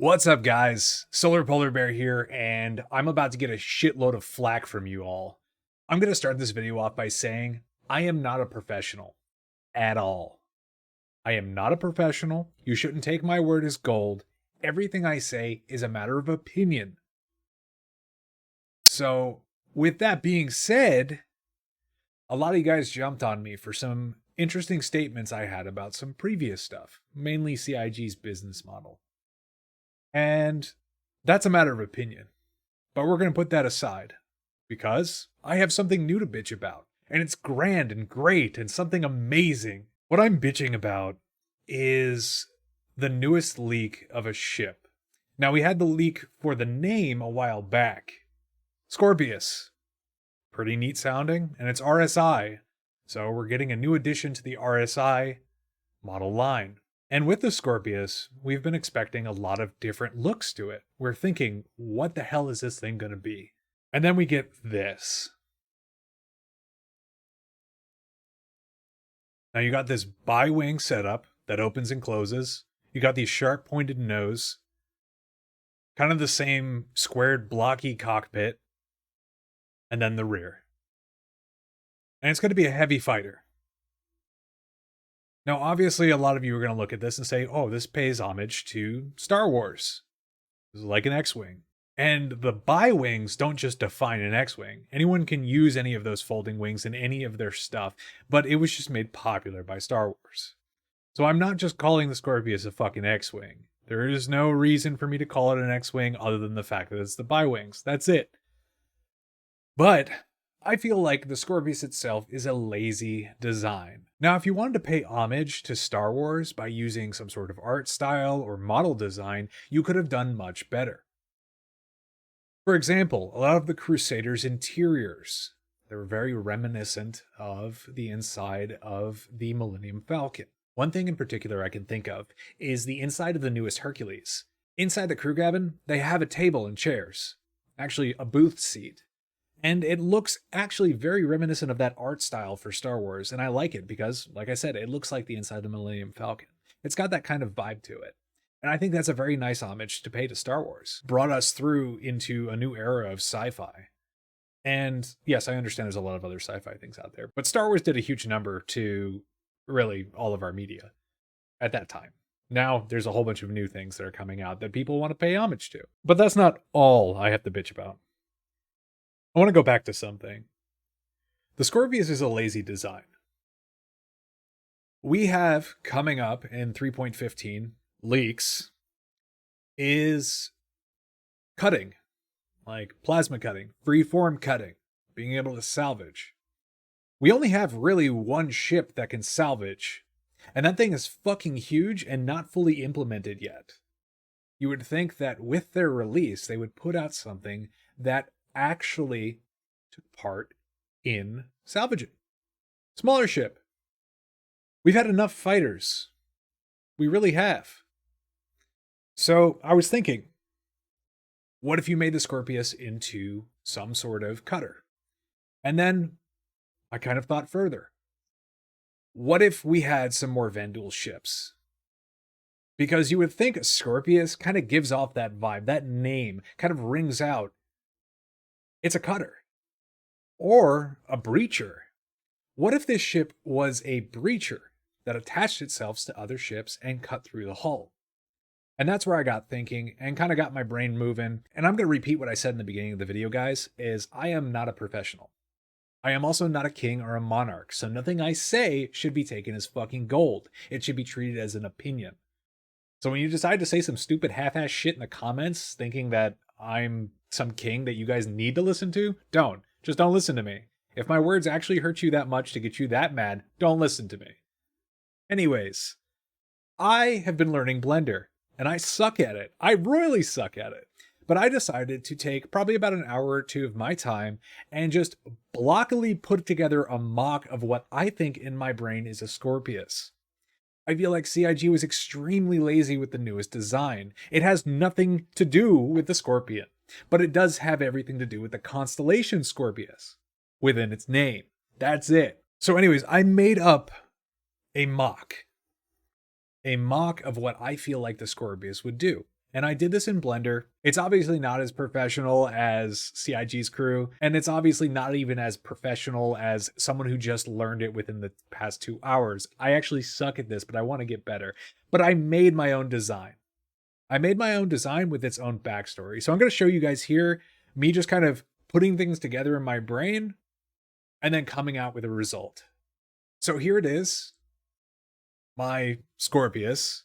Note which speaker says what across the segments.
Speaker 1: What's up, guys? Solar Polar Bear here, and I'm about to get a shitload of flack from you all. I'm going to start this video off by saying I am not a professional at all. I am not a professional. You shouldn't take my word as gold. Everything I say is a matter of opinion. So, with that being said, a lot of you guys jumped on me for some interesting statements I had about some previous stuff, mainly CIG's business model. And that's a matter of opinion. But we're going to put that aside because I have something new to bitch about. And it's grand and great and something amazing. What I'm bitching about is the newest leak of a ship. Now, we had the leak for the name a while back. Scorpius. Pretty neat sounding, and it's RSI. So we're getting a new addition to the RSI model line. And with the Scorpius, we've been expecting a lot of different looks to it. We're thinking, what the hell is this thing going to be? And then we get this. Now you got this bi-wing setup that opens and closes. You got the sharp pointed nose. Kind of the same squared blocky cockpit. And then the rear. And it's going to be a heavy fighter. Now, obviously, a lot of you are going to look at this and say, oh, this pays homage to Star Wars. This is like an X-Wing. And the bi-wings don't just define an X-Wing. Anyone can use any of those folding wings in any of their stuff, but it was just made popular by Star Wars. So I'm not just calling the Scorpius a fucking X-Wing. There is no reason for me to call it an X-Wing other than the fact that it's the bi-wings. That's it. But I feel like the Scorpius itself is a lazy design. Now, if you wanted to pay homage to Star Wars by using some sort of art style or model design, you could have done much better. For example, a lot of the Crusaders' interiors, they were very reminiscent of the inside of the Millennium Falcon. One thing in particular I can think of is the inside of the newest Hercules. Inside the crew cabin, they have a table and chairs. Actually, a booth seat. And it looks actually very reminiscent of that art style for Star Wars, and I like it because, like I said, it looks like the inside of the Millennium Falcon. It's got that kind of vibe to it. And I think that's a very nice homage to pay to Star Wars. Brought us through into a new era of sci-fi. And yes, I understand there's a lot of other sci-fi things out there, but Star Wars did a huge number to really all of our media at that time. Now there's a whole bunch of new things that are coming out that people want to pay homage to. But that's not all I have to bitch about. I want to go back to something. The Scorpius is a lazy design. We have coming up in 3.15 leaks is cutting, like plasma cutting, freeform cutting, being able to salvage. We only have really one ship that can salvage, and that thing is fucking huge and not fully implemented yet. You would think that with their release, they would put out something that actually took part in salvaging. Smaller ship. We've had enough fighters. We really have. So I was thinking, what if you made the Scorpius into some sort of cutter? And then I kind of thought further. What if we had some more Vanduul ships? Because you would think a Scorpius kind of gives off that vibe, that name kind of rings out. It's a cutter. Or a breacher. What if this ship was a breacher that attached itself to other ships and cut through the hull? And that's where I got thinking and kind of got my brain moving. And I'm going to repeat what I said in the beginning of the video, guys, is I am not a professional. I am also not a king or a monarch, so nothing I say should be taken as fucking gold. It should be treated as an opinion. So when you decide to say some stupid half-ass shit in the comments thinking that I'm some king that you guys need to listen to, don't. Just don't listen to me. If my words actually hurt you that much to get you that mad, don't listen to me. Anyways, I have been learning Blender, and I suck at it. I royally suck at it. But I decided to take probably about an hour or two of my time and just blockily put together a mock of what I think in my brain is a Scorpius. I feel like CIG was extremely lazy with the newest design. It has nothing to do with the Scorpion, but it does have everything to do with the constellation Scorpius within its name. That's it. So anyways, I made up a mock of what I feel like the Scorpius would do. And I did this in Blender. It's obviously not as professional as CIG's crew, and it's obviously not even as professional as someone who just learned it within the past 2 hours. I actually suck at this, but I want to get better. But I made my own design. I made my own design with its own backstory. So I'm going to show you guys here, me just kind of putting things together in my brain and then coming out with a result. So here it is, my Scorpius.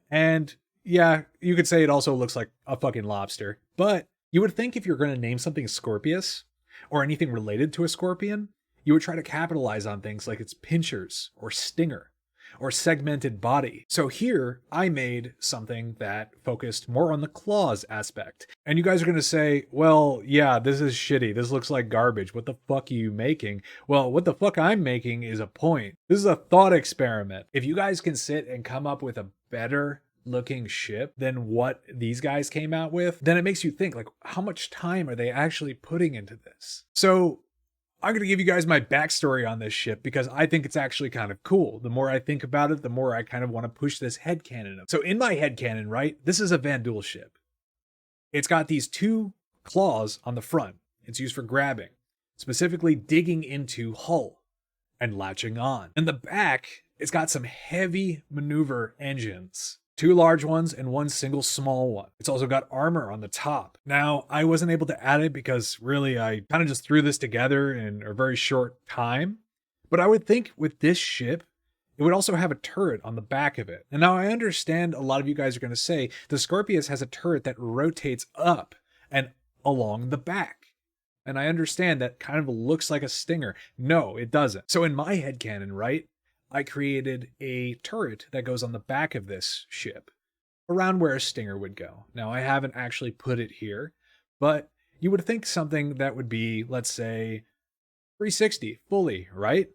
Speaker 1: And yeah, you could say it also looks like a fucking lobster, but you would think if you're going to name something Scorpius or anything related to a scorpion, you would try to capitalize on things like its pinchers or stinger or segmented body. So here I made something that focused more on the claws aspect. And you guys are going to say, well, yeah, this is shitty. This looks like garbage. What the fuck are you making? Well, what the fuck I'm making is a point. This is a thought experiment. If you guys can sit and come up with a better looking ship than what these guys came out with, then it makes you think, like, how much time are they actually putting into this? So I'm going to give you guys my backstory on this ship because I think it's actually kind of cool. The more I think about it, the more I kind of want to push this headcanon up. So in my headcanon, right, this is a Vandal ship. It's got these 2 claws on the front. It's used for grabbing, specifically digging into hull and latching on. In the back, it's got some heavy maneuver engines. 2 large ones and 1 single small one. It's also got armor on the top. Now, I wasn't able to add it because really I kind of just threw this together in a very short time. But I would think with this ship, it would also have a turret on the back of it. And now I understand a lot of you guys are going to say the Scorpius has a turret that rotates up and along the back. And I understand that kind of looks like a stinger. No, it doesn't. So in my headcanon, right, I created a turret that goes on the back of this ship, around where a stinger would go. Now, I haven't actually put it here, but you would think something that would be, let's say, 360 fully, right?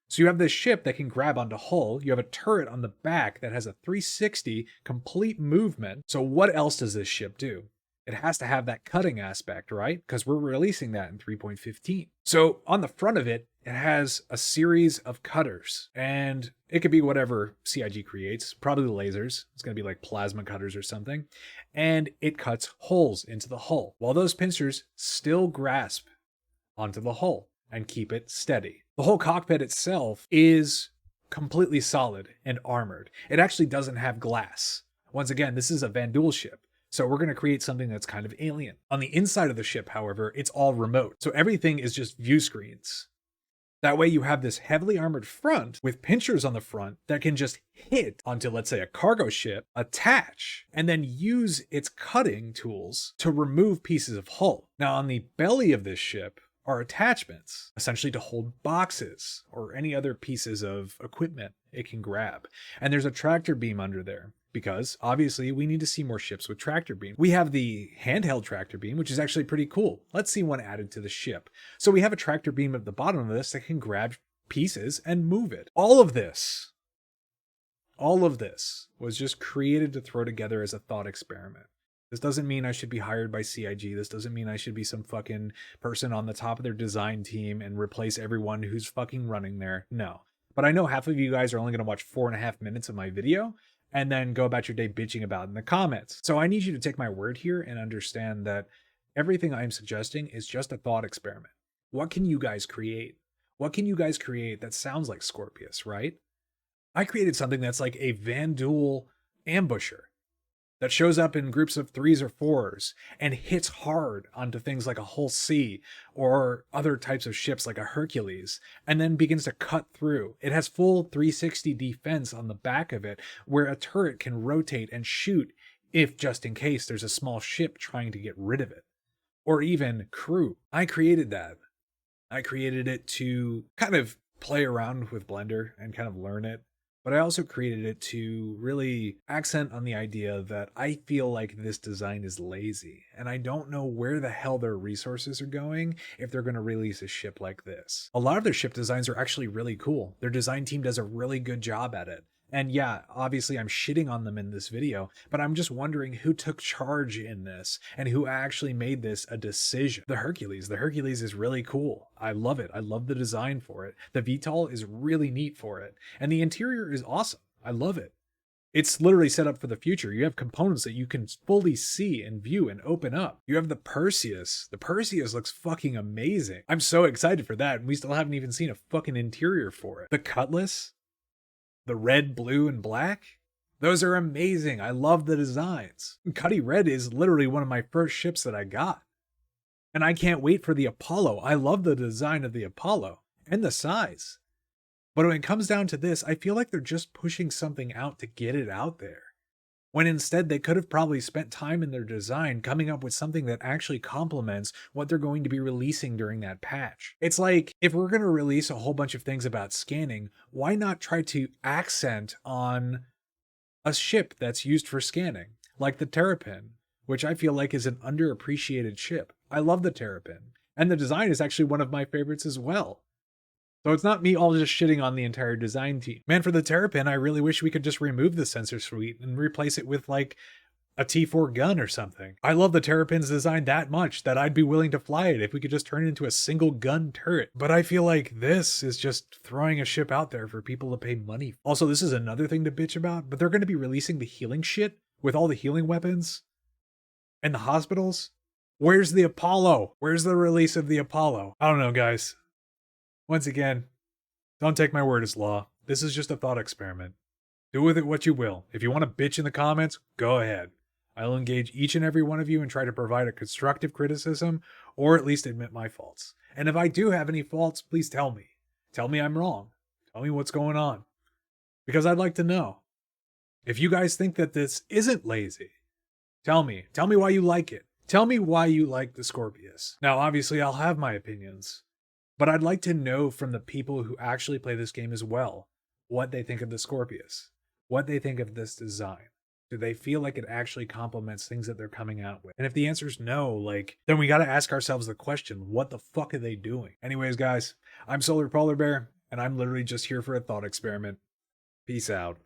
Speaker 1: So you have this ship that can grab onto hull. You have a turret on the back that has a 360 complete movement. So what else does this ship do? It has to have that cutting aspect, right? Because we're releasing that in 3.15. So on the front of it, it has a series of cutters, and it could be whatever CIG creates, probably lasers. It's going to be like plasma cutters or something. And it cuts holes into the hull, while those pincers still grasp onto the hull and keep it steady. The whole cockpit itself is completely solid and armored. It actually doesn't have glass. Once again, this is a Vandal ship. So we're going to create something that's kind of alien. On the inside of the ship, however, it's all remote. So everything is just view screens. That way you have this heavily armored front with pinchers on the front that can just hit onto, let's say, a cargo ship, attach, and then use its cutting tools to remove pieces of hull. Now on the belly of this ship are attachments, essentially to hold boxes or any other pieces of equipment it can grab. And there's a tractor beam under there, because obviously we need to see more ships with tractor beam. We have the handheld tractor beam, which is actually pretty cool. Let's see one added to the ship. So we have a tractor beam at the bottom of this that can grab pieces and move it. All of this was just created to throw together as a thought experiment. This doesn't mean I should be hired by CIG. This doesn't mean I should be some fucking person on the top of their design team and replace everyone who's fucking running there. No. But I know half of you guys are only going to watch 4.5 minutes of my video and then go about your day bitching about it in the comments. So I need you to take my word here and understand that everything I'm suggesting is just a thought experiment. What can you guys create? What can you guys create that sounds like Scorpius, right? I created something that's like a Vandal ambusher that shows up in groups of 3s or 4s and hits hard onto things like a Hull C or other types of ships like a Hercules, and then begins to cut through. It has full 360 defense on the back of it, where a turret can rotate and shoot if just in case there's a small ship trying to get rid of it, or even crew. I created that. I created it to kind of play around with Blender and kind of learn it. But I also created it to really accent on the idea that I feel like this design is lazy, and I don't know where the hell their resources are going if they're going to release a ship like this. A lot of their ship designs are actually really cool. Their design team does a really good job at it. And yeah, obviously I'm shitting on them in this video, but I'm just wondering who took charge in this and who actually made this a decision. The Hercules is really cool. I love it. I love the design for it. The VTOL is really neat for it. And the interior is awesome. I love it. It's literally set up for the future. You have components that you can fully see and view and open up. You have the Perseus. The Perseus looks fucking amazing. I'm so excited for that, and we still haven't even seen a fucking interior for it. The Cutlass, the red, blue, and black, those are amazing. I love the designs. Cuddy Red is literally one of my first ships that I got. And I can't wait for the Apollo. I love the design of the Apollo and the size. But when it comes down to this, I feel like they're just pushing something out to get it out there. When instead they could have probably spent time in their design coming up with something that actually complements what they're going to be releasing during that patch. It's like, if we're going to release a whole bunch of things about scanning, why not try to accent on a ship that's used for scanning, like the Terrapin, which I feel like is an underappreciated ship. I love the Terrapin, and the design is actually one of my favorites as well. So it's not me all just shitting on the entire design team. Man, for the Terrapin, I really wish we could just remove the sensor suite and replace it with like a T4 gun or something. I love the Terrapin's design that much that I'd be willing to fly it if we could just turn it into a single gun turret. But I feel like this is just throwing a ship out there for people to pay money. Also, this is another thing to bitch about, but they're going to be releasing the healing shit with all the healing weapons and the hospitals. Where's the Apollo? Where's the release of the Apollo? I don't know, guys. Once again, don't take my word as law. This is just a thought experiment. Do with it what you will. If you want to bitch in the comments, go ahead. I'll engage each and every one of you and try to provide a constructive criticism, or at least admit my faults. And if I do have any faults, please tell me. Tell me I'm wrong. Tell me what's going on. Because I'd like to know. If you guys think that this isn't lazy, tell me. Tell me why you like it. Tell me why you like the Scorpius. Now, obviously, I'll have my opinions. But I'd like to know from the people who actually play this game as well, what they think of the Scorpius, what they think of this design. Do they feel like it actually complements things that they're coming out with? And if the answer is no, then we got to ask ourselves the question, what the fuck are they doing? Anyways, guys, I'm Solar Polar Bear, and I'm literally just here for a thought experiment. Peace out.